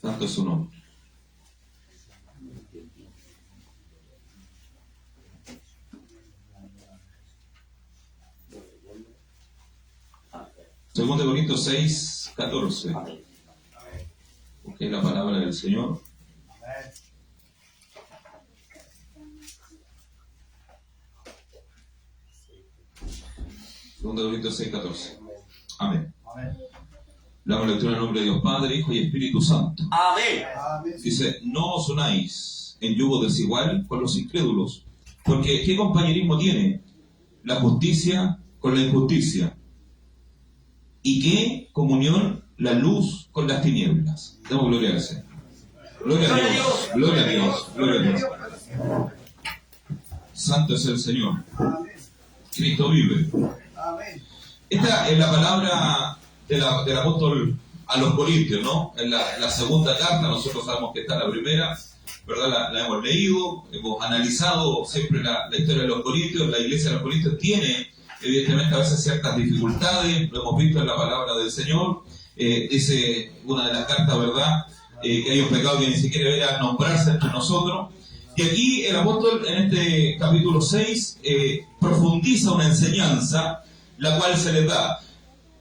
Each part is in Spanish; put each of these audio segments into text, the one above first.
Santo es su nombre. Segundo de Corintios 6, 14. Porque es la palabra del Señor. Segundo de Corintios 6, 14. Amén. Damos lectura en el nombre de Dios Padre, Hijo y Espíritu Santo. Amén. Dice, no os unáis en yugo desigual con los incrédulos, porque ¿qué compañerismo tiene la justicia con la injusticia? ¿Y qué comunión la luz con las tinieblas? Demos gloria al Señor. Gloria a Dios, gloria a Dios, gloria a Dios. Santo es el Señor. Cristo vive. Esta es la palabra del apóstol a los Corintios, ¿no? En la segunda carta, nosotros sabemos que está la primera, ¿verdad? La hemos leído, hemos analizado siempre la historia de los Corintios. La iglesia de los Corintios tiene, evidentemente, a veces ciertas dificultades, lo hemos visto en la palabra del Señor. Dice una de las cartas, ¿verdad? Que hay un pecado que ni siquiera debería nombrarse entre nosotros. Y aquí el apóstol, en este capítulo 6, profundiza una enseñanza, la cual se les da.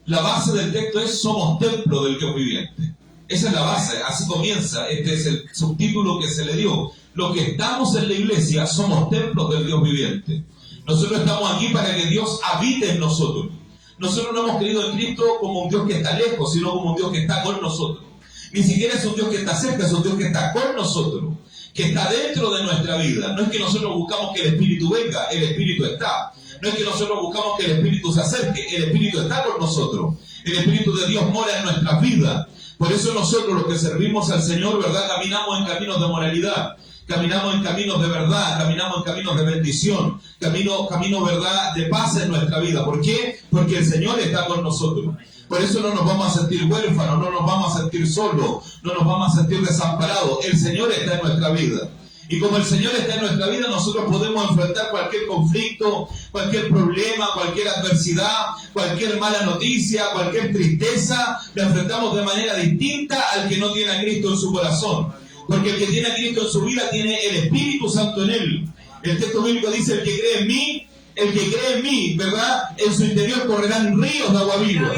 La base del texto es: somos templo del Dios viviente. Esa es la base, así comienza. Este es el subtítulo que se le dio. Los que estamos en la iglesia somos templos del Dios viviente. Nosotros estamos aquí para que Dios habite en nosotros. Nosotros no hemos creído en Cristo como un Dios que está lejos, sino como un Dios que está con nosotros. Ni siquiera es un Dios que está cerca, es un Dios que está con nosotros, que está dentro de nuestra vida. No es que nosotros buscamos que el Espíritu venga, el Espíritu está. No es que nosotros buscamos que el Espíritu se acerque, el Espíritu está con nosotros. El Espíritu de Dios mora en nuestras vidas. Por eso nosotros, los que servimos al Señor, ¿verdad?, caminamos en caminos de moralidad, caminamos en caminos de verdad, caminamos en caminos de bendición, camino, ¿verdad?, de paz en nuestra vida. ¿Por qué? Porque el Señor está con nosotros. Por eso no nos vamos a sentir huérfanos, no nos vamos a sentir solos, no nos vamos a sentir desamparados. El Señor está en nuestra vida. Y como el Señor está en nuestra vida, nosotros podemos enfrentar cualquier conflicto, cualquier problema, cualquier adversidad, cualquier mala noticia, cualquier tristeza. La enfrentamos de manera distinta al que no tiene a Cristo en su corazón. Porque el que tiene a Cristo en su vida tiene el Espíritu Santo en él. El texto bíblico dice: el que cree en mí, ¿verdad?, en su interior correrán ríos de agua viva.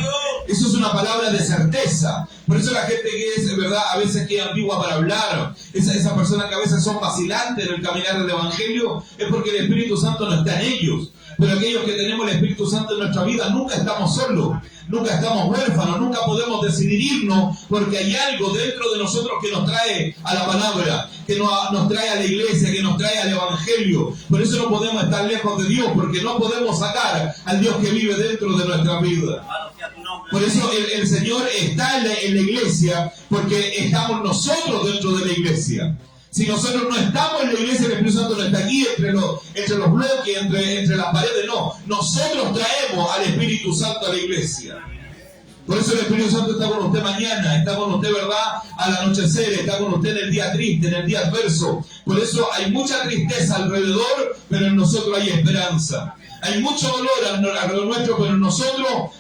Eso es una palabra de certeza. Por eso la gente que es, ¿verdad?, a veces queda ambigua para hablar, esa persona que a veces son vacilantes en el caminar del Evangelio, es porque el Espíritu Santo no está en ellos. Pero aquellos que tenemos el Espíritu Santo en nuestra vida nunca estamos solos, nunca estamos huérfanos, nunca podemos decidir irnos, porque hay algo dentro de nosotros que nos trae a la palabra, que nos trae a la iglesia, que nos trae al Evangelio. Por eso no podemos estar lejos de Dios, porque no podemos sacar al Dios que vive dentro de nuestra vida. Por eso el Señor está en la iglesia, porque estamos nosotros dentro de la iglesia. Si nosotros no estamos en la iglesia, el Espíritu Santo no está aquí entre los bloques, entre las paredes, no. Nosotros traemos al Espíritu Santo a la iglesia. Por eso el Espíritu Santo está con usted mañana, está con usted, ¿verdad?, al anochecer, está con usted en el día triste, en el día adverso. Por eso hay mucha tristeza alrededor, pero en nosotros hay esperanza. Hay mucho dolor alrededor nuestro, pero en nosotros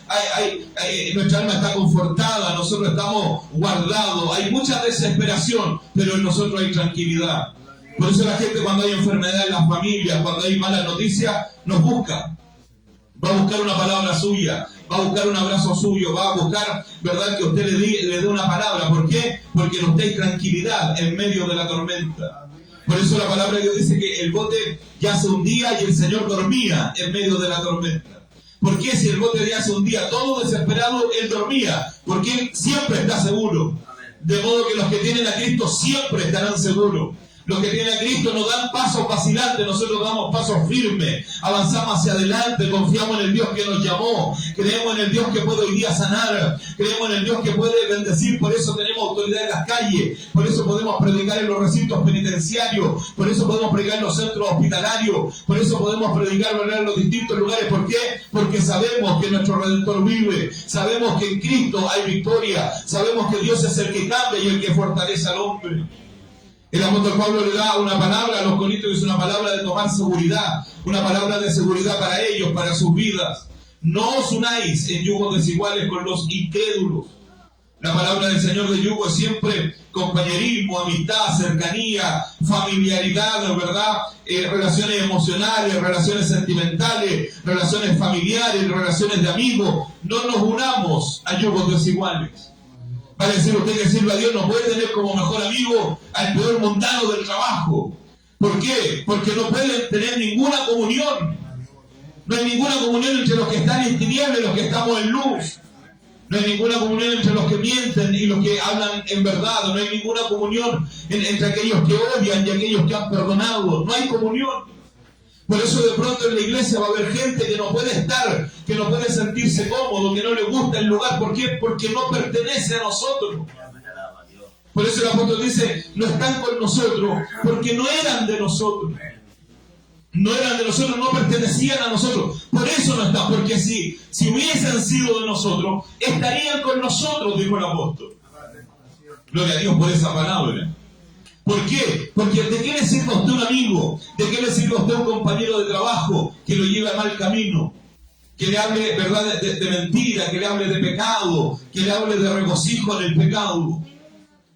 nuestra alma está confortada, nosotros estamos guardados. Hay mucha desesperación, pero en nosotros hay tranquilidad. Por eso la gente, cuando hay enfermedad en las familias, cuando hay malas noticias, nos busca. Va a buscar una palabra suya, va a buscar un abrazo suyo, va a buscar, ¿verdad?, que usted le dé una palabra. ¿Por qué? Porque en usted hay tranquilidad en medio de la tormenta. Por eso la palabra de Dios dice que el bote ya se hundía y el Señor dormía en medio de la tormenta. ¿Por qué? Si el bote ya se hundía todo desesperado, Él dormía, porque Él siempre está seguro. De modo que los que tienen a Cristo siempre estarán seguros. Los que tienen a Cristo no dan pasos vacilantes, nosotros damos pasos firmes, avanzamos hacia adelante, confiamos en el Dios que nos llamó, creemos en el Dios que puede hoy día sanar, creemos en el Dios que puede bendecir. Por eso tenemos autoridad en las calles, por eso podemos predicar en los recintos penitenciarios, por eso podemos predicar en los centros hospitalarios, por eso podemos predicar en los distintos lugares. ¿Por qué? Porque sabemos que nuestro Redentor vive, sabemos que en Cristo hay victoria, sabemos que Dios es el que cambia y el que fortalece al hombre. El apóstol Pablo le da una palabra a los corintios, que es una palabra de tomar seguridad, una palabra de seguridad para ellos, para sus vidas. No os unáis en yugos desiguales con los incrédulos. La palabra del Señor de yugo es siempre compañerismo, amistad, cercanía, familiaridad, ¿verdad? Relaciones emocionales, relaciones sentimentales, relaciones familiares, relaciones de amigos. No nos unamos a yugos desiguales. Va a decir usted que sirve a Dios, no puede tener como mejor amigo al peor mundano del trabajo. ¿Por qué? Porque no pueden tener ninguna comunión. No hay ninguna comunión entre los que están en tinieblas y los que estamos en luz. No hay ninguna comunión entre los que mienten y los que hablan en verdad. No hay ninguna comunión entre aquellos que odian y aquellos que han perdonado. No hay comunión. Por eso de pronto en la iglesia va a haber gente que no puede estar, que no puede sentirse cómodo, que no le gusta el lugar. ¿Por qué? Porque no pertenece a nosotros. Por eso el apóstol dice, no están con nosotros, porque no eran de nosotros. No eran de nosotros, no pertenecían a nosotros. Por eso no están, porque si hubiesen sido de nosotros, estarían con nosotros, dijo el apóstol. Gloria a Dios por esa palabra. ¿Por qué? Porque ¿de qué le sirve a usted un amigo? ¿De qué le sirve a usted un compañero de trabajo que lo lleve a mal camino? Que le hable, ¿verdad?, de mentira, que le hable de pecado, que le hable de regocijo en el pecado.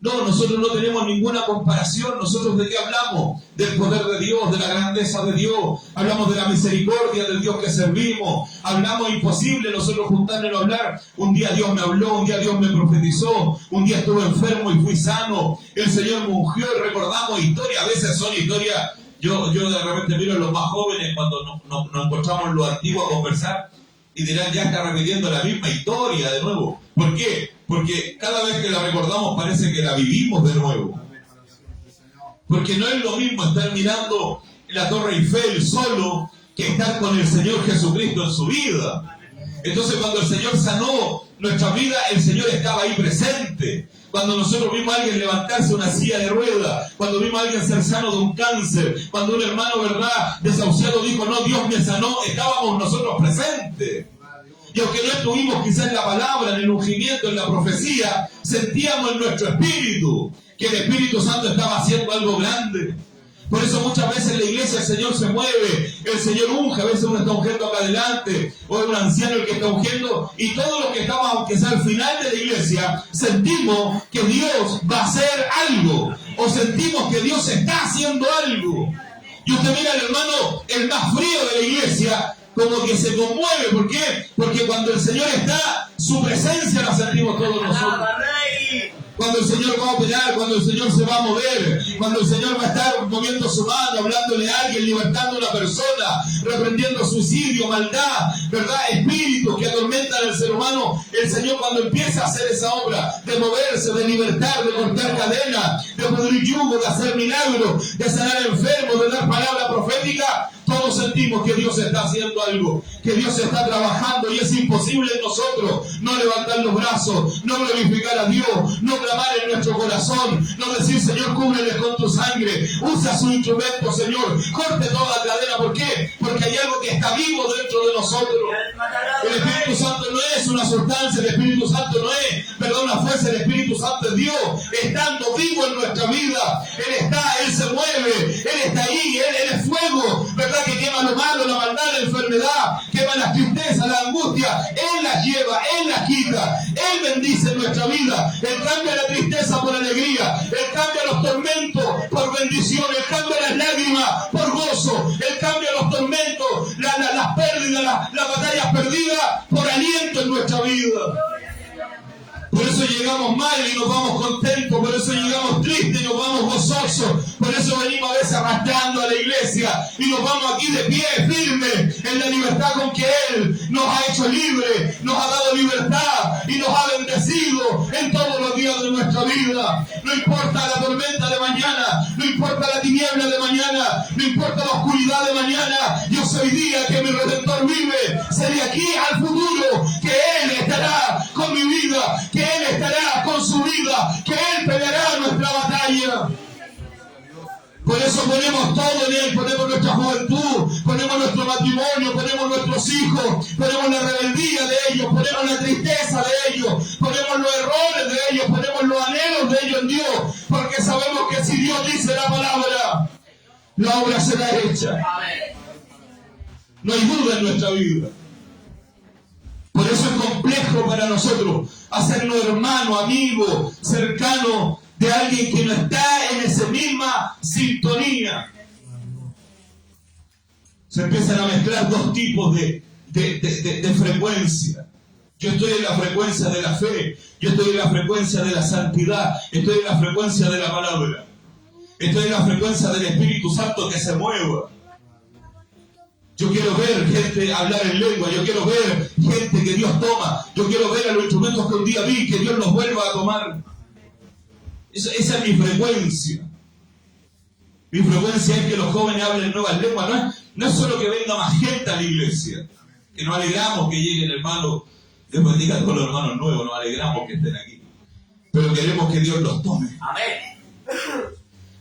No, nosotros no tenemos ninguna comparación. ¿Nosotros de qué hablamos? Del poder de Dios, de la grandeza de Dios. Hablamos de la misericordia del Dios que servimos. Hablamos imposible nosotros juntarnos a hablar. Un día Dios me habló, un día Dios me profetizó, un día estuve enfermo y fui sano. El Señor me ungió y recordamos historias. A veces son historias. Yo de repente miro a los más jóvenes cuando nos encontramos en lo antiguo a conversar y dirán, ya está repitiendo la misma historia de nuevo. ¿Por qué? Porque cada vez que la recordamos parece que la vivimos de nuevo. Porque no es lo mismo estar mirando la Torre Eiffel solo que estar con el Señor Jesucristo en su vida. Entonces cuando el Señor sanó nuestra vida, el Señor estaba ahí presente. Cuando nosotros vimos a alguien levantarse una silla de ruedas, cuando vimos a alguien ser sano de un cáncer, cuando un hermano, ¿verdad?, desahuciado dijo, no, Dios me sanó, estábamos nosotros presentes. Y aunque no estuvimos quizás en la palabra, en el ungimiento, en la profecía, sentíamos en nuestro espíritu que el Espíritu Santo estaba haciendo algo grande. Por eso muchas veces en la iglesia el Señor se mueve, el Señor unge, a veces uno está ungiendo acá adelante, o es un anciano el que está ungiendo, y todos los que estamos, aunque sea al final de la iglesia, sentimos que Dios va a hacer algo, o sentimos que Dios está haciendo algo. Y usted mira al hermano, el más frío de la iglesia, como que se conmueve. ¿Por qué? Porque cuando el Señor está, su presencia la sentimos todos nosotros. Cuando el Señor va a operar, cuando el Señor se va a mover, cuando el Señor va a estar moviendo su mano, hablándole a alguien, libertando a una persona, reprendiendo suicidio, maldad, ¿verdad?, espíritus que atormentan al ser humano, el Señor cuando empieza a hacer esa obra de moverse, de libertar, de cortar cadenas, de pudrir yugo, de hacer milagros, de sanar enfermos, de dar palabra profética, todos sentimos que Dios está haciendo algo, que Dios está trabajando, y es imposible en nosotros no levantar los brazos, no glorificar a Dios, no clamar en nuestro corazón, no decir, Señor, cúbrele con tu sangre, usa su instrumento, Señor, corte toda cadena. ¿Por qué? Porque hay algo que está vivo dentro de nosotros. El Espíritu Santo no es una sustancia, el Espíritu Santo no es, una fuerza. El Espíritu Santo es Dios, estando vivo en nuestra vida. Él está, Él se mueve, Él está ahí, Él es fuego, ¿verdad?, que quema lo malo, la maldad, la enfermedad, quema las tristezas, la angustia. Él las lleva, Él las quita, Él bendice nuestra vida. Él cambia la tristeza por alegría, Él cambia los tormentos por bendición, Él cambia las lágrimas por gozo, Él cambia los tormentos, las pérdidas, las batallas perdidas por aliento en nuestra vida. Por eso llegamos mal y nos vamos contentos, por eso llegamos tristes y nos vamos gozosos, por eso venimos a veces arrastrando a la iglesia y nos vamos aquí de pie, firmes, en la libertad con que Él nos ha hecho libres, nos ha dado libertad y nos ha bendecido en todos los días de nuestra vida. No importa la tormenta de mañana, no importa la tiniebla de mañana, no importa la oscuridad de mañana, yo sé hoy día que mi Redentor vive, sé de aquí al futuro que Él estará con mi vida, que Él estará con su vida, que Él peleará nuestra batalla. Por eso ponemos todo en Él, ponemos nuestra juventud, ponemos nuestro matrimonio, ponemos nuestros hijos, ponemos la rebeldía de ellos, ponemos la tristeza de ellos, ponemos los errores de ellos, ponemos los anhelos de ellos en Dios, porque sabemos que si Dios dice la palabra, la obra será hecha. No hay duda en nuestra vida. Por eso es complejo para nosotros hacernos hermano, amigo, cercano de alguien que no está en esa misma sintonía. Se empiezan a mezclar dos tipos de frecuencia. Yo estoy en la frecuencia de la fe, yo estoy en la frecuencia de la santidad, estoy en la frecuencia de la palabra, estoy en la frecuencia del Espíritu Santo que se mueva. Yo quiero ver gente hablar en lengua, yo quiero ver gente que Dios toma, yo quiero ver a los instrumentos que un día vi, que Dios los vuelva a tomar. Esa es mi frecuencia. Mi frecuencia es que los jóvenes hablen nuevas lenguas. No es solo que venga más gente a la iglesia, que nos alegramos que lleguen hermanos, Dios bendiga a todos los hermanos nuevos, nos alegramos que estén aquí. Pero queremos que Dios los tome. Amén.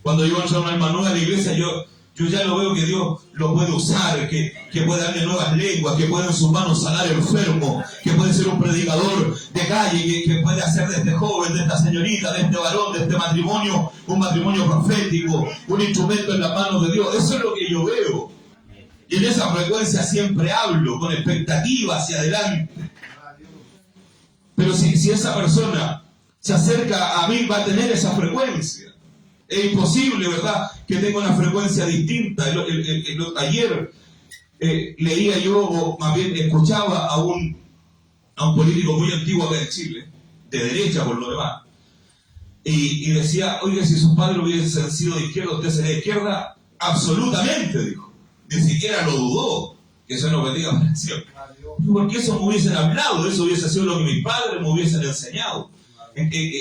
Cuando yo entro a una hermana nueva a la iglesia, yo ya lo veo que Dios lo puede usar, que puede darle nuevas lenguas, que puede en sus manos sanar enfermos, que puede ser un predicador de calle, que puede hacer de este joven, de esta señorita, de este varón, de este matrimonio, un matrimonio profético, un instrumento en las manos de Dios. Eso es lo que yo veo. Y en esa frecuencia siempre hablo, con expectativa hacia adelante. Pero si esa persona se acerca a mí, va a tener esa frecuencia. Es imposible, ¿verdad?, que tenga una frecuencia distinta. Ayer leía yo, o más bien escuchaba a un político muy antiguo acá en Chile, de derecha por lo demás, y decía, oiga, si sus padres hubiesen sido de izquierda, ¿usted sería de izquierda? Absolutamente, dijo. Ni siquiera lo dudó, que eso no bendiga para siempre. Porque eso me hubiesen hablado, eso hubiese sido lo que mis padres me hubiesen enseñado.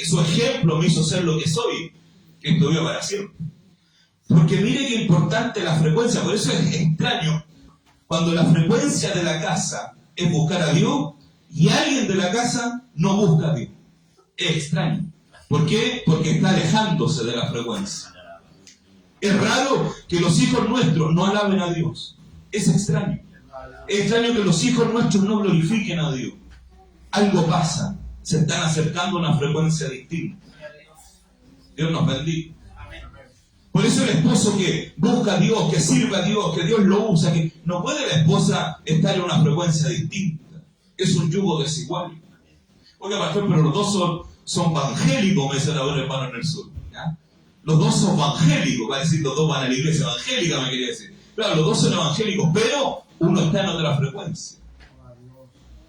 Su ejemplo me hizo ser lo que soy, que estudié para siempre. Porque mire qué importante la frecuencia. Por eso es extraño cuando la frecuencia de la casa es buscar a Dios y alguien de la casa no busca a Dios. Es extraño. ¿Por qué? Porque está alejándose de la frecuencia. Es raro que los hijos nuestros no alaben a Dios. Es extraño. Es extraño que los hijos nuestros no glorifiquen a Dios. Algo pasa. Se están acercando a una frecuencia distinta. Dios nos bendiga. Por eso el esposo que busca a Dios, que sirve a Dios, que Dios lo usa, que no puede la esposa estar en una frecuencia distinta. Es un yugo desigual. Oiga, pastor, pero los dos son evangélicos, me dice la buena hermano en el sur. ¿Ya? Los dos son evangélicos, va a decir, los dos van a la iglesia evangélica, me quería decir. Claro, los dos son evangélicos, pero uno está en otra frecuencia.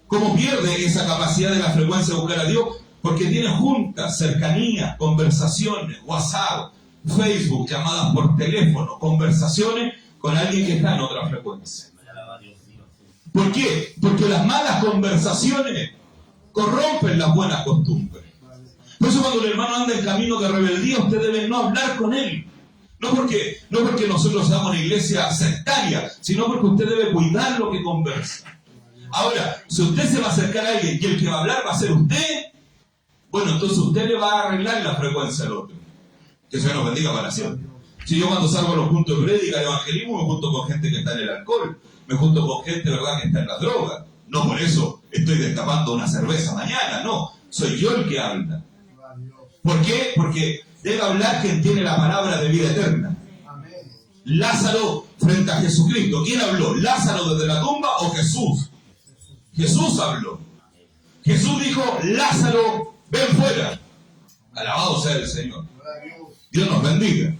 ¿Cómo pierde esa capacidad de la frecuencia de buscar a Dios? Porque tiene juntas, cercanías, conversaciones, WhatsApp, Facebook, llamadas por teléfono, conversaciones con alguien que está en otra frecuencia. ¿Por qué? Porque las malas conversaciones corrompen las buenas costumbres. Por eso cuando el hermano anda en camino de rebeldía, usted debe no hablar con él. No porque nosotros seamos una iglesia sectaria, sino porque usted debe cuidar lo que conversa. Ahora, si usted se va a acercar a alguien y el que va a hablar va a ser usted, bueno, entonces usted le va a arreglar la frecuencia al otro. Que Dios nos bendiga para siempre. Si yo cuando salgo a los puntos de prédica de evangelismo me junto con gente que está en el alcohol, me junto con gente, ¿verdad?, que está en la droga. No por eso estoy destapando una cerveza mañana, no. Soy yo el que habla. ¿Por qué? Porque debe hablar quien tiene la palabra de vida eterna. Lázaro frente a Jesucristo. ¿Quién habló? ¿Lázaro desde la tumba o Jesús? Jesús habló. Jesús dijo, Lázaro, ven fuera. Alabado sea el Señor. Dios nos bendiga.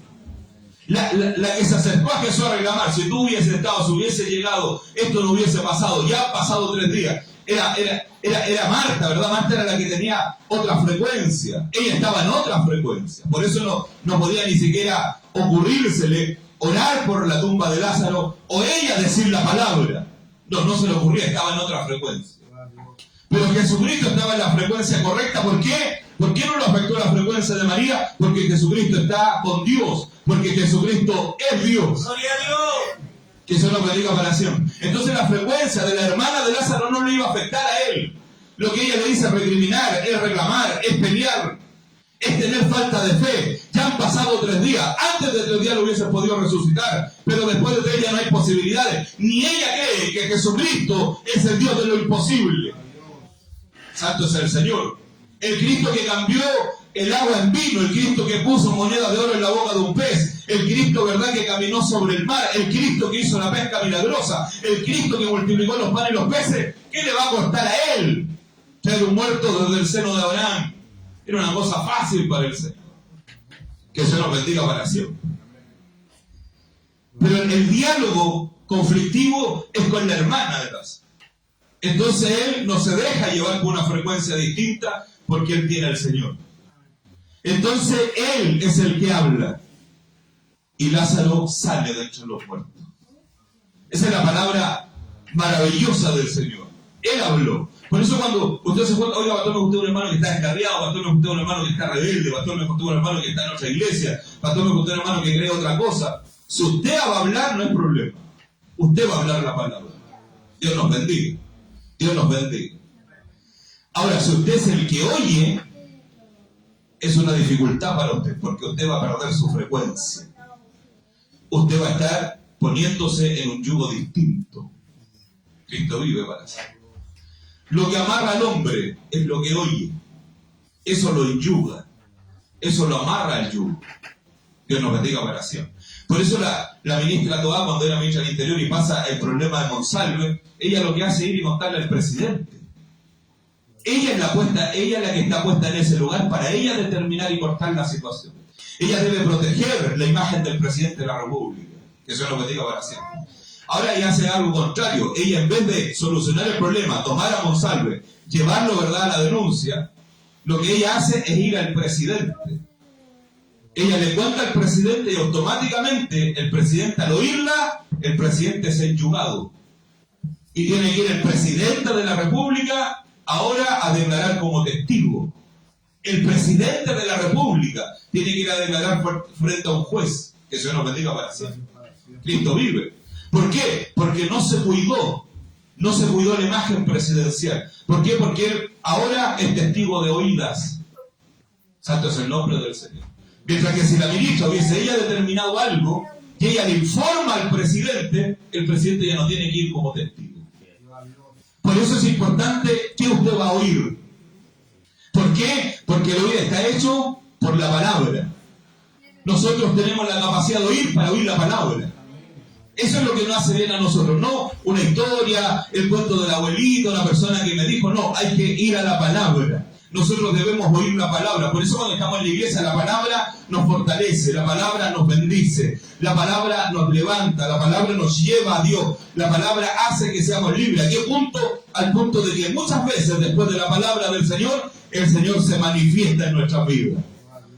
La que se acercó a Jesús a reclamar, si tú hubieses estado, si hubiese llegado, esto no hubiese pasado, ya han pasado 3 días. Era Marta, ¿verdad? Marta era la que tenía otra frecuencia. Ella estaba en otra frecuencia. Por eso no podía ni siquiera ocurrírsele orar por la tumba de Lázaro o ella decir la palabra. No se le ocurría, estaba en otra frecuencia. Pero Jesucristo estaba en la frecuencia correcta. ¿Por qué? ¿Por qué no lo afectó la frecuencia de María? Porque Jesucristo está con Dios. Porque Jesucristo es Dios. ¡Gloria a Dios! Que eso nos bendiga para siempre. Entonces la frecuencia de la hermana de Lázaro no le iba a afectar a él. Lo que ella le dice es recriminar, es reclamar, es pelear, es tener falta de fe. Ya han pasado 3 días. Antes de 3 días lo hubiese podido resucitar, pero después de 3 días no hay posibilidades. Ni ella cree que Jesucristo es el Dios de lo imposible. Santo es el Señor. El Cristo que cambió el agua en vino, el Cristo que puso moneda de oro en la boca de un pez, el Cristo, ¿verdad?, que caminó sobre el mar, el Cristo que hizo la pesca milagrosa, el Cristo que multiplicó los panes y los peces. ¿Qué le va a costar a él traer un muerto desde el seno de Abraham. Era una cosa fácil para el Señor. Que el Señor nos bendiga para siempre. Pero el diálogo conflictivo es con la hermana de casa. Entonces él no se deja llevar por una frecuencia distinta porque él tiene al Señor. Entonces él es el que habla. Y Lázaro sale de entre los muertos. Esa es la palabra maravillosa del Señor. Él habló. Por eso cuando usted se cuenta, oiga, pastor, me gustó un hermano que está descarriado, pastor, me gustó un hermano que está rebelde, pastor, me gustó un hermano que está en otra iglesia, pastor, me gustó un hermano que cree otra cosa. Si usted va a hablar, no hay problema. Usted va a hablar la palabra. Dios nos bendiga. Dios nos bendiga. Ahora, si usted es el que oye, es una dificultad para usted, porque usted va a perder su frecuencia. Usted va a estar poniéndose en un yugo distinto. Cristo vive para siempre. Lo que amarra al hombre es lo que oye. Eso lo enyuga. Eso lo amarra al yugo. Dios nos bendiga para siempre. Por eso la ministra Toá, cuando era ministra del Interior y pasa el problema de Monsalve, ella lo que hace es ir y contarle al presidente. Ella es la que está puesta en ese lugar para ella determinar y cortar la situación. Ella debe proteger la imagen del presidente de la República. Que eso es lo que diga para siempre. Ahora ella hace algo contrario. Ella, en vez de solucionar el problema, tomar a Monsalve, llevarlo, ¿verdad?, a la denuncia, lo que ella hace es ir al presidente. Ella le cuenta al presidente y automáticamente el presidente, al oírla, el presidente es enyugado. Y tiene que ir el presidente de la República ahora a declarar como testigo. El presidente de la República tiene que ir a declarar frente a un juez. Que Dios nos bendiga para siempre. Cristo vive. ¿Por qué? Porque no se cuidó la imagen presidencial. ¿Por qué? Porque él ahora es testigo de oídas. Santo es el nombre del Señor. Mientras que si la ministra hubiese ella determinado algo, que ella le informa al presidente, el presidente ya no tiene que ir como testigo. Por eso es importante que usted va a oír. ¿Por qué? Porque el oír está hecho por la palabra. Nosotros tenemos la capacidad de oír para oír la palabra. Eso es lo que nos hace bien a nosotros. No una historia, el cuento del abuelito, la persona que me dijo. No, hay que ir a la palabra. Nosotros debemos oír la palabra. Por eso cuando estamos en la iglesia, la palabra nos fortalece, la palabra nos bendice, la palabra nos levanta, la palabra nos lleva a Dios, la palabra hace que seamos libres. ¿A qué punto? Al punto de que muchas veces después de la palabra del Señor, el Señor se manifiesta en nuestras vidas.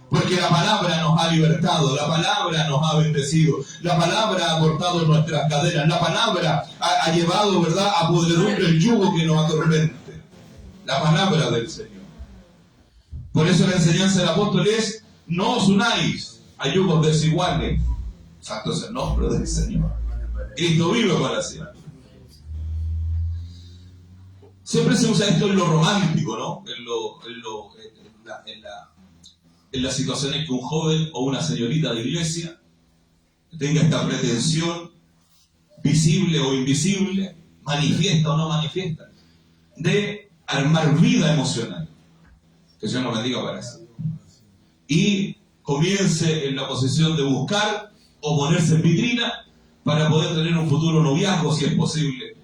Porque la palabra nos ha libertado, la palabra nos ha bendecido, la palabra ha cortado nuestras cadenas, la palabra ha llevado, ¿verdad?, a podredumbre el yugo que nos atormente. La palabra del Señor. Por eso la enseñanza del apóstol es: no os unáis a yugos desiguales. Santo es el nombre del Señor. Cristo vive para siempre. Siempre se usa esto en lo romántico, ¿no? En las situaciones que un joven o una señorita de iglesia tenga esta pretensión, visible o invisible, manifiesta o no manifiesta, de armar vida emocional. Que Dios nos bendiga para eso. Y comience en la posición de buscar o ponerse en vitrina para poder tener un futuro noviazgo, si es posible,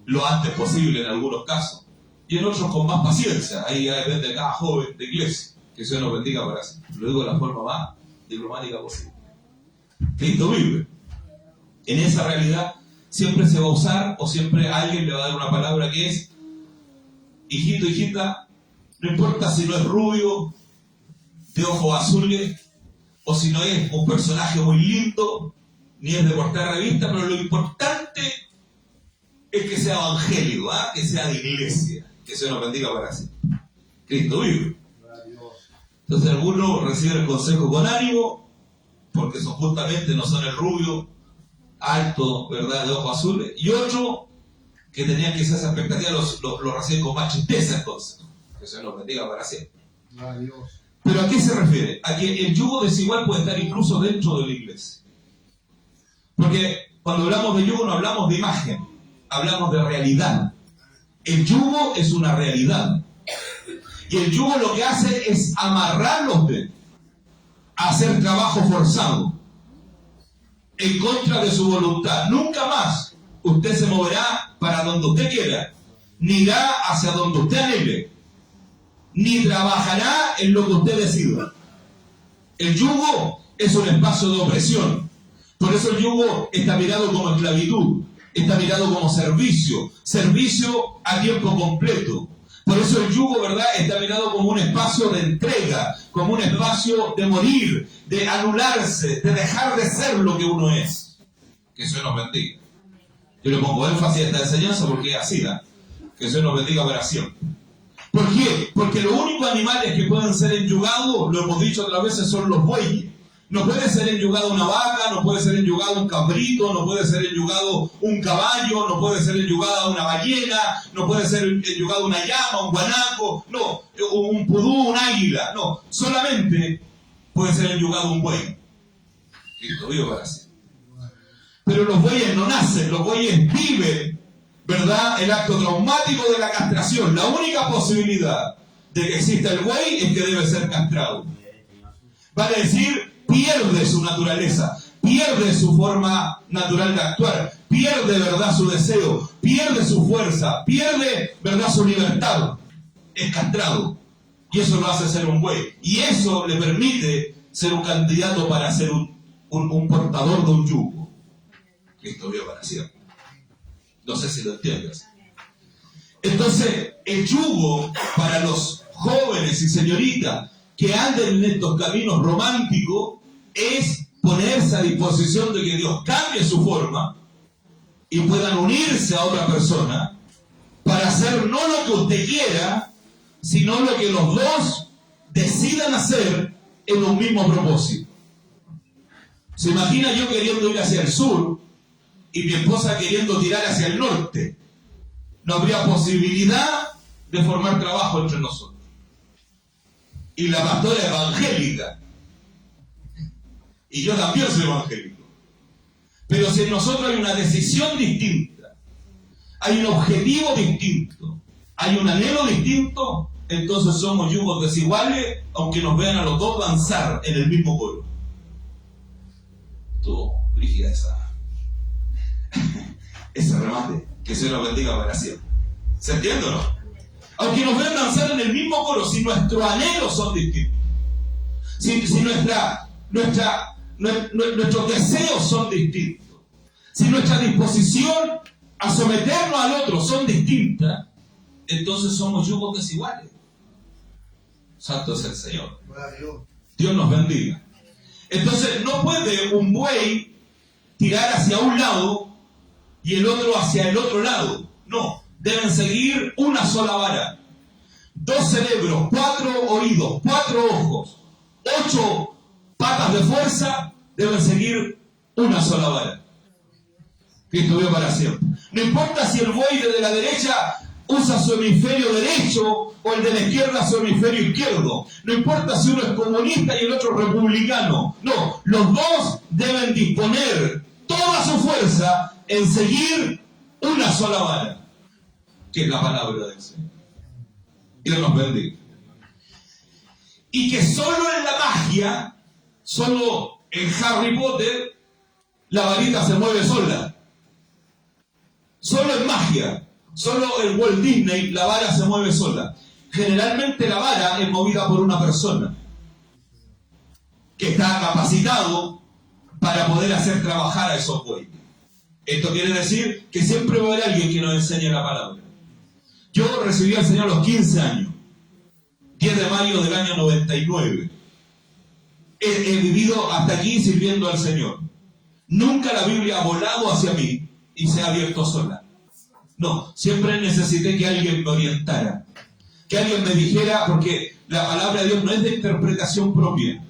lo antes posible en algunos casos, y en otros con más paciencia. Ahí ya depende de cada joven de iglesia. Que Dios nos bendiga para eso. Lo digo de la forma más diplomática posible. Cristo vive. En esa realidad siempre se va a usar, o siempre alguien le va a dar una palabra que es: hijito, hijita, no importa si no es rubio, de ojos azules, o si no es un personaje muy lindo, ni es de portar revista, pero lo importante es que sea evangélico, ¿eh? Que sea de iglesia. Que Dios nos bendiga para siempre. Cristo vive. Entonces algunos reciben el consejo con ánimo, porque son justamente no son el rubio, alto, ¿verdad?, de ojos azules, y otros que tenían quizás esa expectativa lo reciben con más tristeza el consejo. Que se nos bendiga para siempre. Pero ¿a qué se refiere? A que el yugo desigual puede estar incluso dentro de la iglesia. Porque cuando hablamos de yugo no hablamos de imagen, hablamos de realidad. El yugo es una realidad. Y el yugo lo que hace es amarrarlo a usted a hacer trabajo forzado en contra de su voluntad. Nunca más usted se moverá para donde usted quiera, ni irá hacia donde usted anhele, ni trabajará en lo que usted decida. El yugo es un espacio de opresión. Por eso el yugo está mirado como esclavitud, está mirado como servicio, servicio a tiempo completo. Por eso el yugo, ¿verdad?, está mirado como un espacio de entrega, como un espacio de morir, de anularse, de dejar de ser lo que uno es. Que Dios nos bendiga. Yo le pongo énfasis a esta enseñanza porque es así, ¿eh? Que Dios nos bendiga para siempre. ¿Por qué? Porque los únicos animales que pueden ser enyugados, lo hemos dicho otras veces, son los bueyes. No puede ser enyugado una vaca, no puede ser enyugado un cabrito, no puede ser enyugado un caballo, no puede ser enyugada una ballena, no puede ser enyugado una llama, un guanaco, no, un pudú, un águila, no. Solamente puede ser enyugado un buey. Listo, vivo para así. Pero los bueyes no nacen, los bueyes viven, ¿verdad?, el acto traumático de la castración. La única posibilidad de que exista el buey es que debe ser castrado. Vale decir, pierde su naturaleza, pierde su forma natural de actuar, pierde, ¿verdad?, su deseo, pierde su fuerza, pierde, ¿verdad?, su libertad. Es castrado. Y eso lo hace ser un buey. Y eso le permite ser un candidato para ser un portador de un yugo. Cristo vio para siempre. No sé si lo entiendes. Entonces, el yugo para los jóvenes y señoritas que anden en estos caminos románticos es ponerse a disposición de que Dios cambie su forma y puedan unirse a otra persona para hacer no lo que usted quiera, sino lo que los dos decidan hacer en un mismo propósito. ¿Se imagina yo queriendo ir hacia el sur y mi esposa queriendo tirar hacia el norte? No habría posibilidad de formar trabajo entre nosotros. Y la pastora es evangélica. Y yo también soy evangélico. Pero si en nosotros hay una decisión distinta, hay un objetivo distinto, hay un anhelo distinto, entonces somos yugos desiguales, aunque nos vean a los dos danzar en el mismo coro. Tú, Brígida, ese remate, que Dios nos bendiga para siempre. ¿Se entiende o no? Aunque nos vean danzar en el mismo coro, si nuestros anhelos son distintos, si nuestros deseos son distintos, si nuestra disposición a someternos al otro son distintas, entonces somos yugos desiguales. Santo es el Señor. Dios nos bendiga. Entonces no puede un buey tirar hacia un lado y el otro hacia el otro lado. No, deben seguir una sola vara. 2 cerebros, 4 oídos, 4 ojos, 8 patas de fuerza, deben seguir una sola vara. Cristo vive para siempre. No importa si el buey de la derecha usa su hemisferio derecho o el de la izquierda su hemisferio izquierdo. No importa si uno es comunista y el otro republicano. No, los dos deben disponer toda su fuerza en seguir una sola vara, que es la palabra del Señor. Dios nos bendiga. Y que solo en la magia, solo en Harry Potter, la varita se mueve sola. Solo en magia, solo en Walt Disney, la vara se mueve sola. Generalmente la vara es movida por una persona que está capacitado para poder hacer trabajar a esos bueyes. Esto quiere decir que siempre va a haber alguien que nos enseñe la palabra. Yo recibí al Señor a los 15 años, 10 de mayo del año 99. He vivido hasta aquí sirviendo al Señor. Nunca la Biblia ha volado hacia mí y se ha abierto sola. No, siempre necesité que alguien me orientara, que alguien me dijera, porque la palabra de Dios no es de interpretación propia.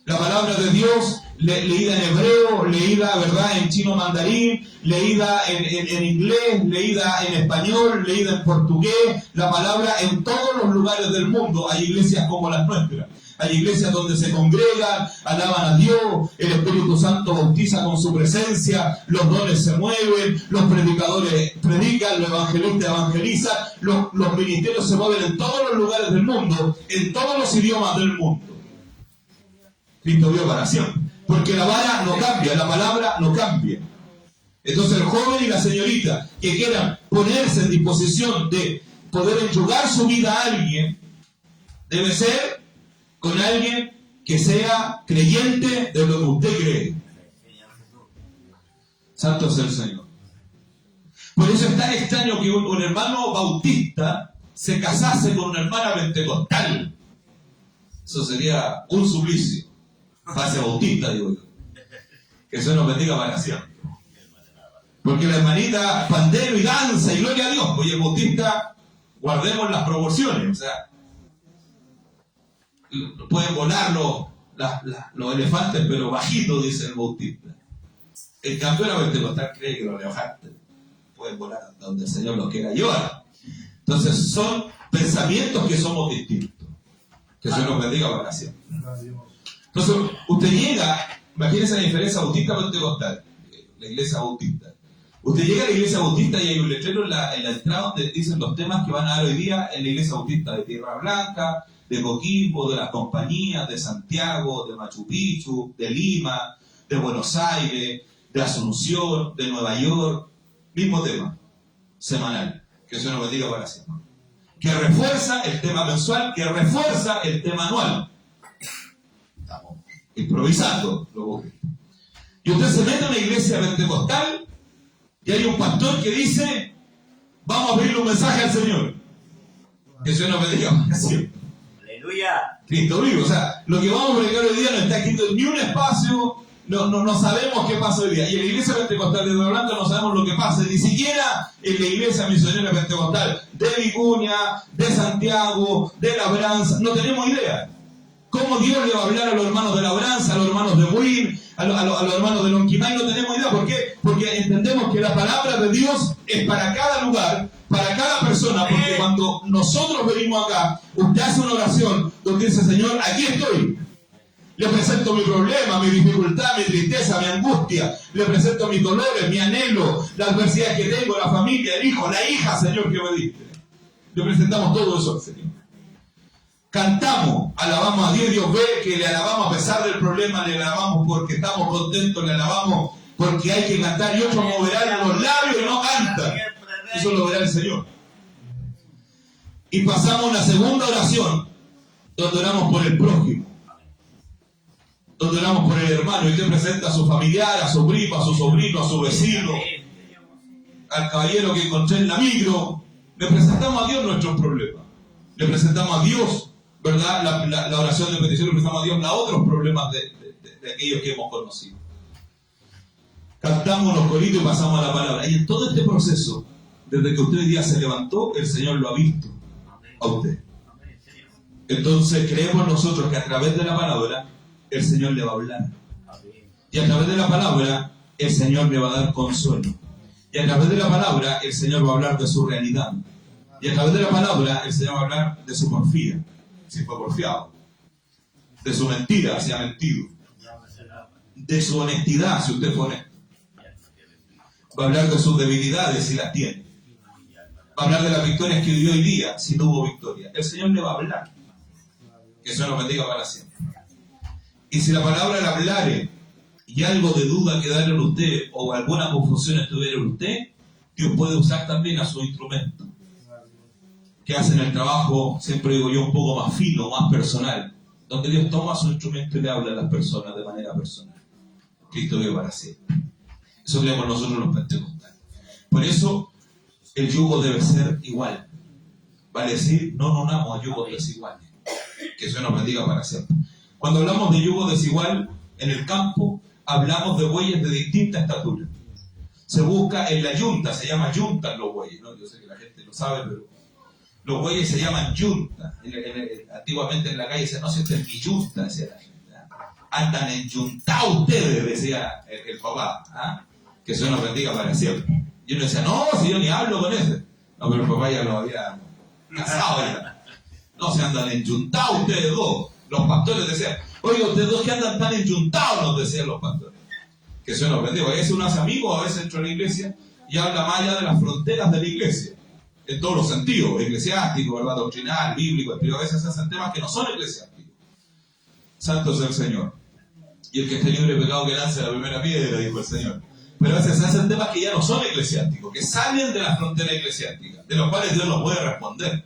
La palabra de Dios, leída en hebreo, leída, ¿verdad?, en chino mandarín, leída en inglés, leída en español, leída en portugués, la palabra en todos los lugares del mundo. Hay iglesias como las nuestras. Hay iglesias donde se congregan, alaban a Dios, el Espíritu Santo bautiza con su presencia, los dones se mueven, los predicadores predican, los evangelistas evangelizan, los ministerios se mueven en todos los lugares del mundo, en todos los idiomas del mundo. Cristo vive para siempre. Porque la vara no cambia, la palabra no cambia. Entonces el joven y la señorita que quieran ponerse en disposición de poder enjugar su vida a alguien, Debe ser con alguien que sea creyente de lo que usted cree. Santo es el Señor. Por eso es tan extraño que un hermano bautista se casase con una hermana pentecostal. Eso sería un suplicio. Fase bautista, digo yo. Que eso nos bendiga para siempre. Porque la hermanita pandero y danza y gloria a Dios. Oye, el bautista, guardemos las proporciones. O sea, pueden volar los elefantes, pero bajito, dice el bautista. En cambio, la pentecostal cree que los elefantes pueden volar donde el Señor los quiera llevar. Entonces, son pensamientos que somos distintos. Que el Señor nos bendiga para siempre. Entonces, usted llega, imagínese la diferencia bautista-pentecostal, la iglesia bautista. Usted llega a la iglesia bautista y hay un letrero en la entrada donde dicen los temas que van a dar hoy día en la iglesia bautista de Tierra Blanca, de Coquimbo, de las compañías, de Santiago, de Machu Picchu, de Lima, de Buenos Aires, de Asunción, de Nueva York. Mismo tema, semanal. Que eso nos bendiga para siempre. Que refuerza el tema mensual, que refuerza el tema anual. Estamos improvisando. Y usted se mete en una iglesia pentecostal y hay un pastor que dice: vamos a pedirle un mensaje al Señor. Que eso nos bendiga para siempre. Aleluya. Cristo vivo. O sea, lo que vamos a predicar hoy día no está escrito en ni un espacio. No sabemos qué pasa hoy día. Y en la iglesia pentecostal de Tierra Blanca no sabemos lo que pasa. Ni siquiera en la iglesia misionera pentecostal de Vicuña, de Santiago, de Labranza. No tenemos idea. ¿Cómo Dios le va a hablar a los hermanos de Labranza, a los hermanos de Buin, a los hermanos de Lonquimay? No tenemos idea. ¿Por qué? Porque entendemos que la palabra de Dios es para cada lugar, para cada persona. Porque cuando nosotros venimos acá, usted hace una oración donde dice: Señor, aquí estoy. Le presento mi problema, mi dificultad, mi tristeza, mi angustia. Le presento mis dolores, mi anhelo, la adversidad que tengo, la familia, el hijo, la hija, Señor, que me diste. Le presentamos todo eso al Señor. Cantamos, alabamos a Dios. Dios ve que le alabamos a pesar del problema, le alabamos porque estamos contentos, le alabamos porque hay que cantar. Y otros moverán los labios y no cantan. Eso lo verá el Señor. Y pasamos a una segunda oración, donde oramos por el prójimo. Donde oramos por el hermano, y usted presenta a su familiar, a su primo, a su sobrino, a su vecino, al caballero que encontré en la micro. Le presentamos a Dios nuestros problemas. Le presentamos a Dios, ¿verdad? La oración de petición, le presentamos a Dios los otros problemas de aquellos que hemos conocido. Cantamos los coritos y pasamos a la palabra. Y en todo este proceso, desde que usted hoy día se levantó, el Señor lo ha visto a usted. Entonces creemos nosotros que a través de la palabra el Señor le va a hablar. Y a través de la palabra el Señor le va a dar consuelo. Y a través de la palabra el Señor va a hablar de su realidad. Y a través de la palabra el Señor va a hablar de su porfía, si fue porfiado. De su mentira, si ha mentido. De su honestidad, si usted fue honesto. Va a hablar de sus debilidades, si las tiene. Va a hablar de las victorias que vivió hoy día, si tuvo victoria. El Señor le va a hablar. Que eso nos bendiga para siempre. Y si la palabra le hablare y algo de duda quedara en usted o alguna confusión estuviera en usted, Dios puede usar también a su instrumento, que hacen el trabajo, siempre digo yo, un poco más fino, más personal, donde Dios toma su instrumento y le habla a las personas de manera personal. Cristo vive para siempre. Eso creemos nosotros los pentecostales. Por eso el yugo debe ser igual. Vale decir, no nos unamos a yugos desiguales. Que eso nos bendiga para siempre. Cuando hablamos de yugo desigual en el campo, hablamos de bueyes de distinta estatura. Se busca en la yunta, se llama yunta los bueyes, ¿no? Yo sé que la gente lo sabe, pero los bueyes se llaman yunta. Antiguamente en la calle decían: no, si usted es mi yunta, decía la gente. Andan enyuntados ustedes, decía el papá. ¿Ah? Que eso nos bendiga para siempre. Y uno decía: no, si yo ni hablo con ese. No, pero el papá ya lo había casado ya. No, se andan enyuntados ustedes dos. Los pastores decían: oiga, ustedes dos que andan tan enyuntados, nos decían los pastores. Que eso nos bendiga. A veces uno hace amigos, a veces entra a la iglesia y habla más allá de las fronteras de la iglesia. En todos los sentidos, eclesiástico, ¿verdad? Doctrinal, bíblico, pero a veces se hacen temas que no son eclesiásticos. Santo es el Señor. Y el que esté libre de pecado que lance la primera piedra, dijo el Señor. Pero a veces se hacen temas que ya no son eclesiásticos, que salen de la frontera eclesiástica, de los cuales Dios nos puede responder.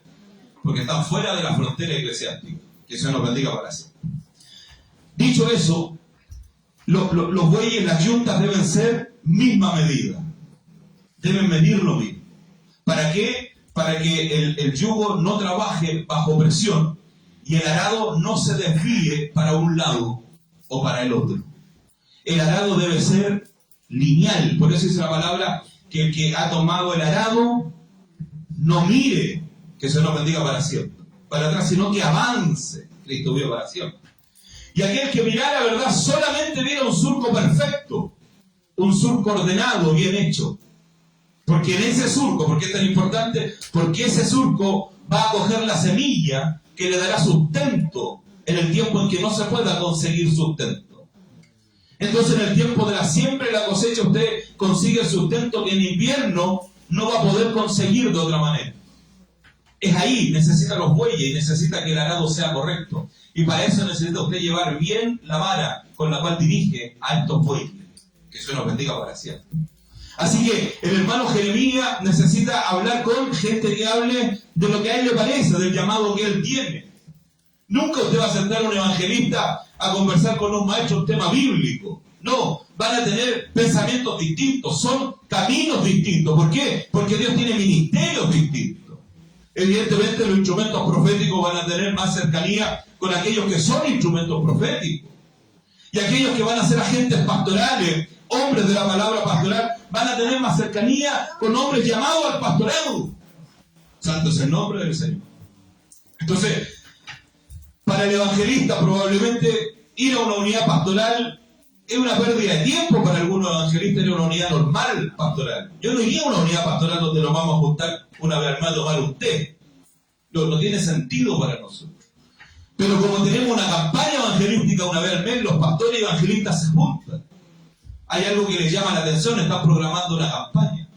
porque están fuera de la frontera eclesiástica. Que Dios nos bendiga para siempre. Dicho eso, los bueyes, las yuntas deben ser misma medida. Deben medir lo mismo. ¿Para qué? Para que el yugo no trabaje bajo presión y el arado no se desvíe para un lado o para el otro. El arado debe ser lineal. Por eso dice la palabra que el que ha tomado el arado no mire, que se nos bendiga para siempre, para atrás, sino que avance. Cristo vive para siempre. Y aquel que mirara, ¿verdad?, solamente viera un surco perfecto, un surco ordenado, bien hecho. Porque en ese surco, ¿por qué es tan importante? Porque ese surco va a coger la semilla que le dará sustento en el tiempo en que no se pueda conseguir sustento. Entonces, en el tiempo de la siembra y la cosecha, usted consigue el sustento que en invierno no va a poder conseguir de otra manera. Es ahí, necesita los bueyes y necesita que el arado sea correcto. Y para eso necesita usted llevar bien la vara con la cual dirige a estos bueyes. Que Dios nos bendiga para siempre. Así que el hermano Jeremías necesita hablar con gente que hable de lo que a él le parece, del llamado que él tiene. Nunca usted va a sentar a un evangelista a conversar con un maestro un tema bíblico. No, van a tener pensamientos distintos, son caminos distintos. ¿Por qué? Porque Dios tiene ministerios distintos. Evidentemente los instrumentos proféticos van a tener más cercanía con aquellos que son instrumentos proféticos. Y aquellos que van a ser agentes pastorales, hombres de la palabra pastoral, van a tener más cercanía con hombres llamados al pastorado. Santo es el nombre del Señor. Entonces, para el evangelista probablemente ir a una unidad pastoral es una pérdida de tiempo. Para algunos evangelistas ir a una unidad normal pastoral. Yo no iría a una unidad pastoral donde nos vamos a juntar una vez al mes a tomar un té. No tiene sentido para nosotros. Pero como tenemos una campaña evangelística una vez al mes, los pastores evangelistas se juntan. Hay algo que les llama la atención, están programando una campaña.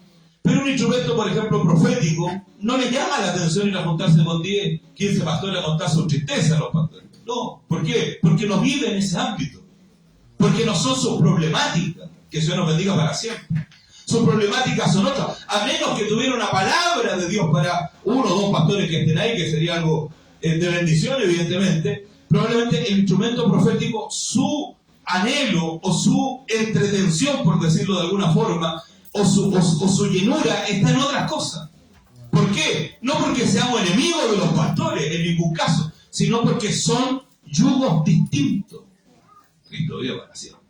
Pero un instrumento, por ejemplo, profético, no les llama la atención ir a juntarse con 10, 15 pastores a contar su tristeza a los pastores. No, ¿por qué? Porque no viven en ese ámbito. Porque no son sus problemáticas, que Dios nos bendiga para siempre. Sus problemáticas son otras. A menos que tuviera una palabra de Dios para uno o dos pastores que estén ahí, que sería algo de bendición, evidentemente, probablemente el instrumento profético, su anhelo o su entretención, por decirlo de alguna forma, o su llenura está en otras cosas. ¿Por qué? No porque seamos enemigos de los pastores, en ningún caso, sino porque son yugos distintos. Cristo vive para siempre.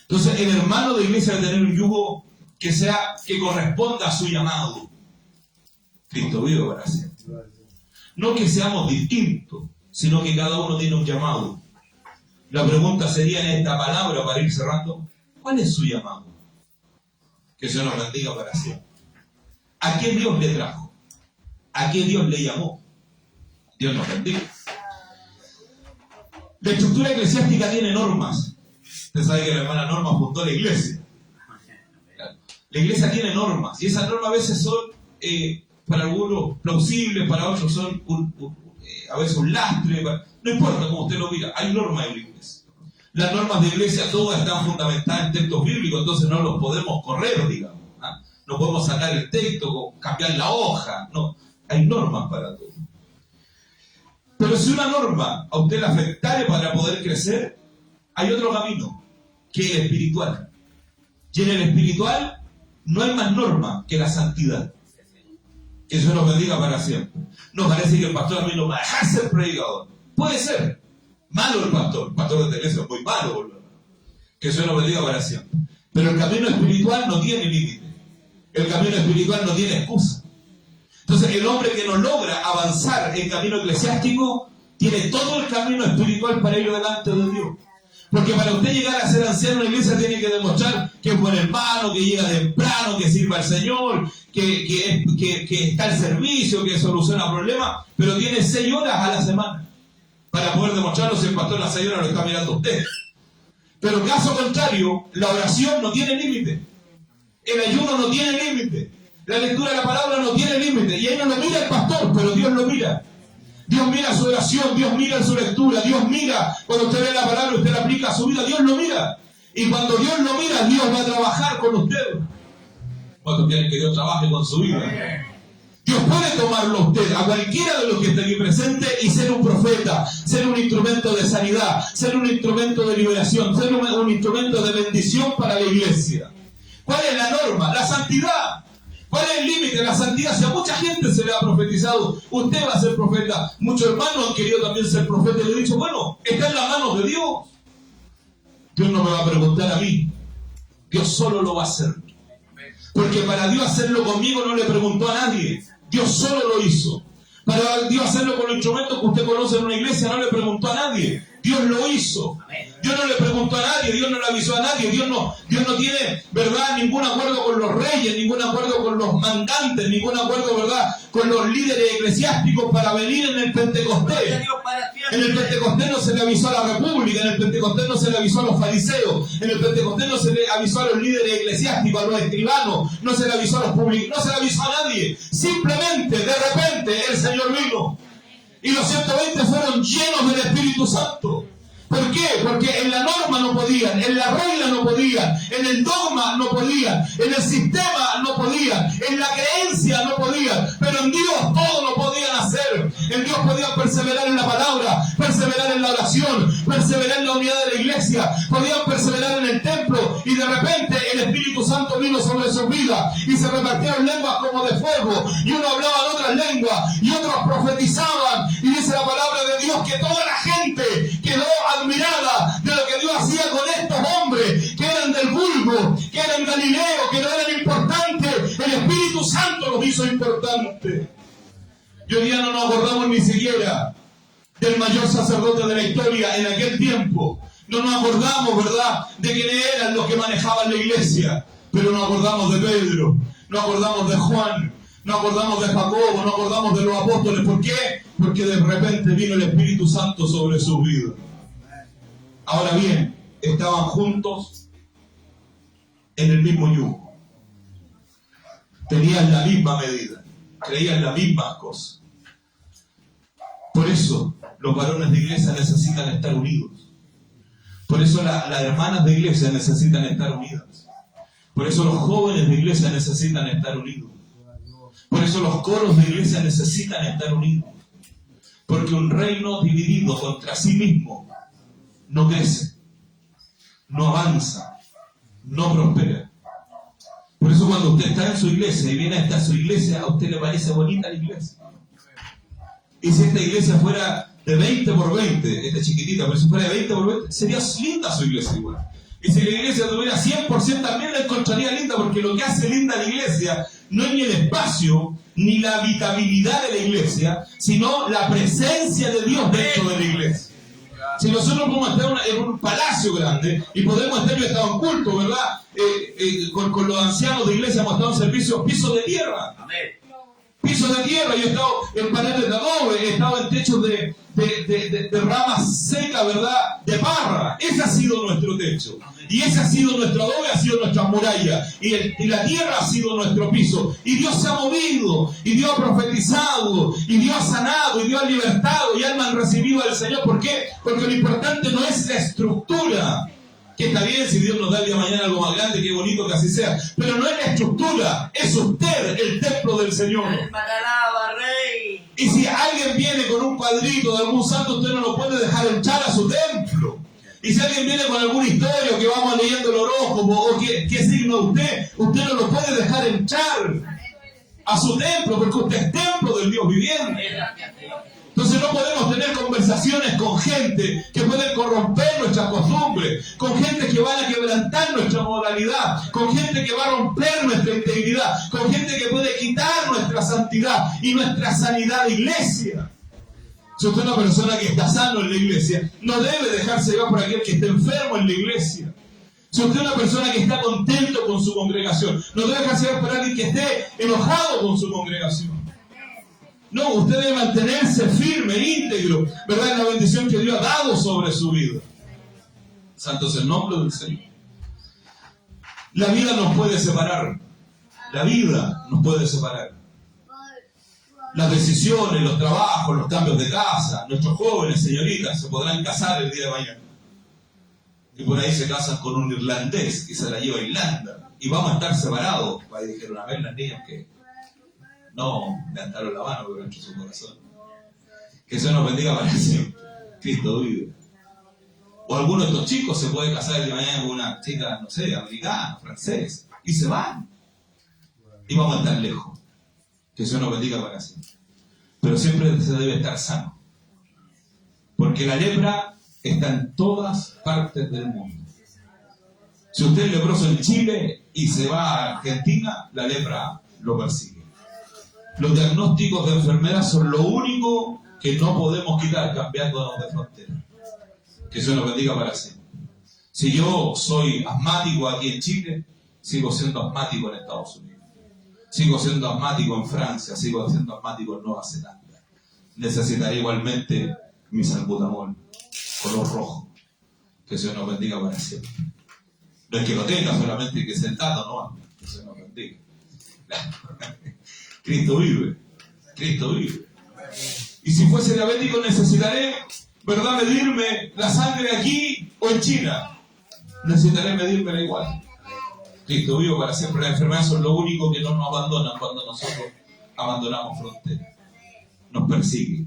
Entonces, el hermano de iglesia debe tener un yugo que corresponda a su llamado. Cristo vive para siempre. No que seamos distintos, sino que cada uno tiene un llamado. La pregunta sería en esta palabra, para ir cerrando, ¿cuál es su llamado? Que Dios nos bendiga para siempre. ¿A qué Dios le trajo? ¿A qué Dios le llamó? Dios nos bendiga. La estructura eclesiástica tiene normas. Usted sabe que la hermana Norma fundó la iglesia. La iglesia tiene normas, y esas normas a veces son, para algunos, plausibles, para otros son a veces un lastre. No importa cómo usted lo mira, hay normas en la iglesia. Las normas de iglesia todas están fundamentadas en textos bíblicos, entonces no los podemos correr, digamos. No podemos sacar el texto, cambiar la hoja. No, hay normas para todo. Pero si una norma a usted le afectare para poder crecer, hay otro camino, que es el espiritual. Y en el espiritual no hay más norma que la santidad. Que Dios nos bendiga para siempre. No parece que el pastor a mí no va a dejar ser predicador. Puede ser. Malo el pastor. El pastor de esta iglesia es muy malo, boludo. Que Dios nos bendiga para siempre. Pero el camino espiritual no tiene límite. El camino espiritual no tiene excusa. Entonces el hombre que no logra avanzar en camino eclesiástico tiene todo el camino espiritual para ir delante de Dios. Porque para usted llegar a ser anciano en la iglesia tiene que demostrar que es buen hermano, que llega temprano, que sirve al Señor, que está al servicio, que soluciona problemas, pero tiene 6 horas a la semana para poder demostrarlo si el pastor a las 6 horas lo está mirando a usted. Pero caso contrario, la oración no tiene límite, el ayuno no tiene límite, la lectura de la palabra no tiene límite, y ahí no lo mira el pastor, pero Dios lo mira. Dios mira su oración, Dios mira su lectura, Dios mira cuando usted lee la palabra y usted la aplica a su vida, Dios lo mira. Y cuando Dios lo mira, Dios va a trabajar con usted. ¿Cuántos quieren que Dios trabaje con su vida? Dios puede tomarlo a usted, a cualquiera de los que estén aquí presentes, y ser un profeta, ser un instrumento de sanidad, ser un instrumento de liberación, ser un instrumento de bendición para la iglesia. ¿Cuál es la norma? La santidad. ¿Cuál es el límite? La santidad. Si a mucha gente se le ha profetizado, usted va a ser profeta. Muchos hermanos han querido también ser profeta y le he dicho, bueno, está en las manos de Dios. Dios no me va a preguntar a mí. Dios solo lo va a hacer. Porque para Dios hacerlo conmigo no le preguntó a nadie. Dios solo lo hizo. Para Dios hacerlo con los instrumentos que usted conoce en una iglesia no le preguntó a nadie. Dios lo hizo. Dios no le preguntó a nadie, Dios no le avisó a nadie, Dios no tiene, ¿verdad?, ningún acuerdo con los reyes, ningún acuerdo con los mandantes, ningún acuerdo, ¿verdad?, con los líderes eclesiásticos para venir en el Pentecostés. En el Pentecostés no se le avisó a la República, en el Pentecostés no se le avisó a los fariseos, en el Pentecostés no se le avisó a los líderes eclesiásticos, a los escribanos, no se le avisó a los públicos, no se le avisó a nadie. Simplemente, de repente, el Señor vino. Y los 120 fueron llenos del Espíritu Santo. ¿Por qué? Porque en la norma no podían, en la regla no podían, en el dogma no podían, en el sistema no podían, en la creencia no podían, pero en Dios todo lo podían hacer. En Dios podían perseverar en la palabra, perseverar en la oración, perseverar en la unidad de la iglesia, podían perseverar en el templo, y de repente el Espíritu Santo vino sobre sus vidas y se repartieron lenguas como de fuego, y uno hablaba en otras lenguas y otros profetizaban, y dice la palabra de Dios que toda la gente quedó admirada de lo que Dios hacía con estos hombres que eran del vulgo, que eran galileos, que no eran importantes. El Espíritu Santo los hizo importantes. Y hoy día no nos acordamos ni siquiera del mayor sacerdote de la historia en aquel tiempo. No nos acordamos, ¿verdad?, de quiénes eran los que manejaban la iglesia, pero nos acordamos de Pedro, nos acordamos de Juan, nos acordamos de Jacobo, nos acordamos de los apóstoles. ¿Por qué? Porque de repente vino el Espíritu Santo sobre sus vidas. Ahora bien, estaban juntos en el mismo yugo. Tenían la misma medida, creían las mismas cosas. Por eso los varones de iglesia necesitan estar unidos. Por eso las hermanas de iglesia necesitan estar unidas. Por eso los jóvenes de iglesia necesitan estar unidos. Por eso los coros de iglesia necesitan estar unidos. Porque un reino dividido contra sí mismo no crece, no avanza, no prospera. Por eso cuando usted está en su iglesia y viene a estar en su iglesia, a usted le parece bonita la iglesia. Y si esta iglesia fuera de 20 por 20, esta chiquitita, pero si fuera de 20 por 20, sería linda su iglesia igual. Y si la iglesia tuviera 100% también la encontraría linda, porque lo que hace linda la iglesia no es ni el espacio, ni la habitabilidad de la iglesia, sino la presencia de Dios dentro de la iglesia. Si nosotros podemos estar en un palacio grande y podemos estar, yo he estado en culto, ¿verdad? Con los ancianos de iglesia hemos estado en servicio, piso de tierra. Amén. Piso de tierra, yo he estado en paneles de adobe, he estado en techos de ramas secas, ¿verdad?, de parra. Ese ha sido nuestro techo. Y ese ha sido nuestro adobe, ha sido nuestra muralla. Y la tierra ha sido nuestro piso. Y Dios se ha movido, y Dios ha profetizado, y Dios ha sanado, y Dios ha libertado, y almas han recibido al Señor. ¿Por qué? Porque lo importante no es la estructura. Que está bien, si Dios nos da el día de mañana algo más grande, qué bonito que así sea. Pero no es la estructura, es usted el templo del Señor. Y si alguien viene con un cuadrito de algún santo, usted no lo puede dejar entrar a su templo. Y si alguien viene con algún historia que vamos leyendo el horóscopo, o qué signo usted no lo puede dejar entrar a su templo, porque usted es templo del Dios viviente. Entonces no podemos tener conversaciones con gente que pueden corromper nuestras costumbres, con gente que van a quebrantar nuestra moralidad, con gente que va a romper nuestra integridad, con gente que puede quitar nuestra santidad y nuestra sanidad de iglesia. Si usted es una persona que está sano en la iglesia, no debe dejarse llevar por aquel que está enfermo en la iglesia. Si usted es una persona que está contento con su congregación, no debe dejarse llevar por alguien que esté enojado con su congregación. No, usted debe mantenerse firme, íntegro, ¿verdad?, en la bendición que Dios ha dado sobre su vida. Santo es el nombre del Señor. La vida nos puede separar. La vida nos puede separar. Las decisiones, los trabajos, los cambios de casa. Nuestros jóvenes, señoritas, se podrán casar el día de mañana. Y por ahí se casan con un irlandés y se la lleva a Irlanda. Y vamos a estar separados. Ahí dijeron, a ver las niñas que... No, levantaron la mano pero dentro de su corazón. Que Dios nos bendiga para siempre. Cristo vive. O alguno de estos chicos se puede casar el día de mañana con una chica, no sé, americana, francesa, y se van. Y vamos a estar lejos. Que Dios nos bendiga para siempre. Pero siempre se debe estar sano. Porque la lepra está en todas partes del mundo. Si usted es leproso en Chile y se va a Argentina, la lepra lo persigue. Los diagnósticos de enfermedad son lo único que no podemos quitar cambiándonos de frontera. Que Dios nos bendiga para siempre. Si yo soy asmático aquí en Chile, sigo siendo asmático en Estados Unidos. Sigo siendo asmático en Francia, sigo siendo asmático en Nueva Zelanda. Necesitaré igualmente mi salbutamol, color rojo. Que Dios nos bendiga para siempre. No es que lo tenga, solamente que sentado, no. Que Dios nos bendiga. Cristo vive. Cristo vive. Y si fuese diabético necesitaré, ¿verdad?, medirme la sangre aquí o en China. Necesitaré medírmela igual. Cristo vive para siempre. Las enfermedades son lo único que no nos abandonan cuando nosotros abandonamos fronteras. Nos persigue.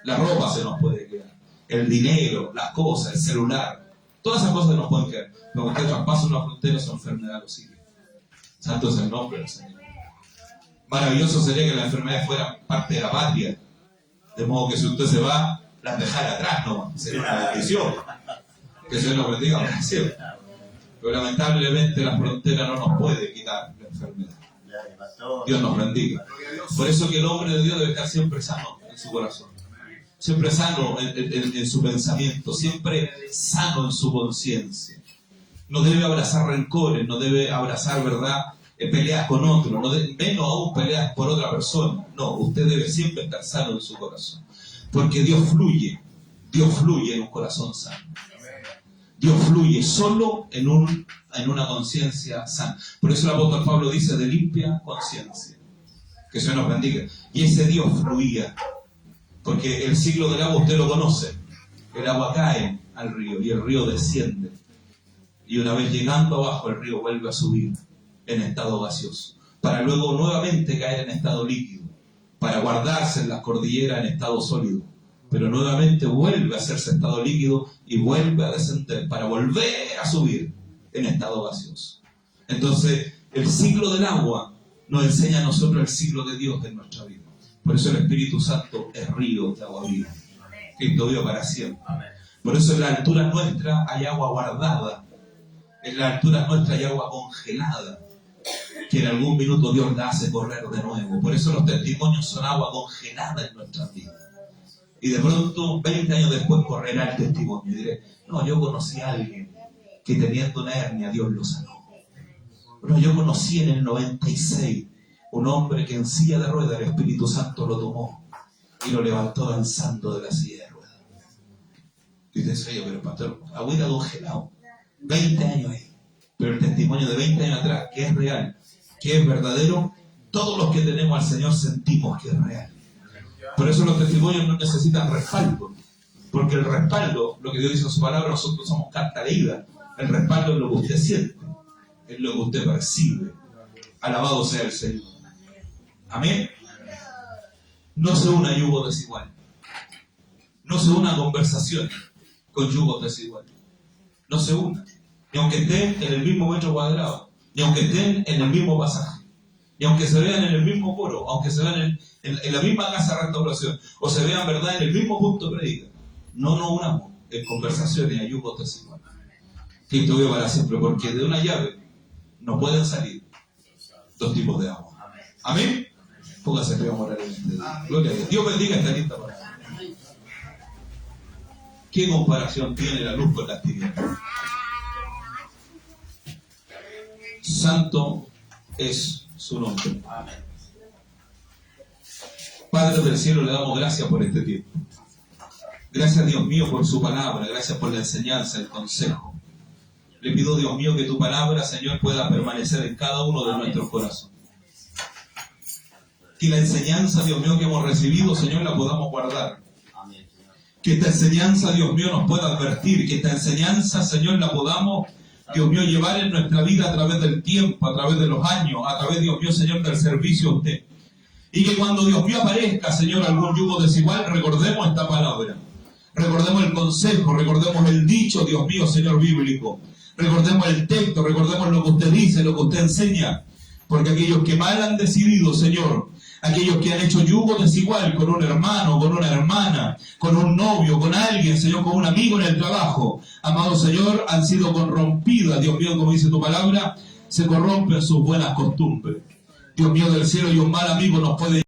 La ropa se nos puede quedar. El dinero, las cosas, el celular. Todas esas cosas nos pueden quedar. Cuando usted traspasa una frontera, su enfermedad lo sigue. Santo es el nombre del Señor. Maravilloso sería que las enfermedades fueran parte de la patria. De modo que si usted se va, las dejara atrás, no. Sería una bendición. Que el Señor nos bendiga para siempre. Pero lamentablemente la frontera no nos puede quitar la enfermedad. Dios nos bendiga. Por eso que el hombre de Dios debe estar siempre sano en su corazón. Siempre sano en su pensamiento. Siempre sano en su conciencia. No debe abrazar rencores, no debe abrazar, ¿verdad?, peleas con otro, menos aún peleas por otra persona. No, usted debe siempre estar sano en su corazón. Porque Dios fluye en un corazón sano. Dios fluye solo en una conciencia sana. Por eso el apóstol Pablo dice de limpia conciencia. Que se nos bendiga. Y ese Dios fluía. Porque el ciclo del agua usted lo conoce. El agua cae al río y el río desciende. Y una vez llegando abajo el río vuelve a subir en estado gaseoso. Para luego nuevamente caer en estado líquido. Para guardarse en las cordilleras en estado sólido. Pero nuevamente vuelve a hacerse estado líquido y vuelve a descender para volver a subir en estado gaseoso. Entonces, el ciclo del agua nos enseña a nosotros el ciclo de Dios en nuestra vida. Por eso el Espíritu Santo es río de agua viva. Cristo vive para siempre. Por eso en la altura nuestra hay agua guardada. En la altura nuestra hay agua congelada, que en algún minuto Dios la hace correr de nuevo. Por eso los testimonios son agua congelada en nuestras vidas. Y de pronto, 20 años después, correrá el testimonio. Y diré, no, yo conocí a alguien que teniendo una hernia, Dios lo sanó. No, yo conocí en el 96 un hombre que en silla de ruedas el Espíritu Santo lo tomó y lo levantó danzando de la silla de ruedas. Y usted dice, oye, pero pastor, agüita congelado. 20 años ahí. Pero el testimonio de 20 años atrás, que es real, que es verdadero, todos los que tenemos al Señor sentimos que es real. Por eso los testimonios no necesitan respaldo, porque el respaldo, lo que Dios dice en su palabra, nosotros somos carta leída. El respaldo es lo que usted siente, es lo que usted percibe. Alabado sea el Señor. Amén. No se una yugo desigual. No se una conversación con yugos desiguales. No se una. Ni aunque estén en el mismo metro cuadrado, ni aunque estén en el mismo pasaje, ni aunque se vean en el mismo coro, aunque se vean en la misma casa de restauración, o se vean, ¿verdad?, en el mismo punto de predica. No nos unamos en conversaciones y yugos desiguales. Cristo vive para siempre, porque de una llave no pueden salir dos tipos de agua. Amén. Póngase que vamos a orar en este día. Gloria a Dios. Dios bendiga esta linda palabra. ¿Qué comparación tiene la luz con las tinieblas? Santo es su nombre. Padre del cielo, le damos gracias por este tiempo. Gracias, Dios mío, por su palabra. Gracias por la enseñanza, el consejo. Le pido, Dios mío, que tu palabra, Señor, pueda permanecer en cada uno de nuestros corazones. Que la enseñanza, Dios mío, que hemos recibido, Señor, la podamos guardar. Que esta enseñanza, Dios mío, nos pueda advertir. Que esta enseñanza, Señor, la podamos, Dios mío, llevar en nuestra vida a través del tiempo, a través de los años, a través, Dios mío, Señor, del servicio a usted. Y que cuando Dios mío aparezca, Señor, algún yugo desigual, recordemos esta palabra. Recordemos el consejo, recordemos el dicho, Dios mío, Señor, bíblico. Recordemos el texto, recordemos lo que usted dice, lo que usted enseña. Porque aquellos que mal han decidido, Señor, aquellos que han hecho yugo desigual con un hermano, con una hermana, con un novio, con alguien, Señor, con un amigo en el trabajo, amado Señor, han sido corrompidas, Dios mío, como dice tu palabra, se corrompen sus buenas costumbres. Dios mío del cielo, y un mal amigo nos puede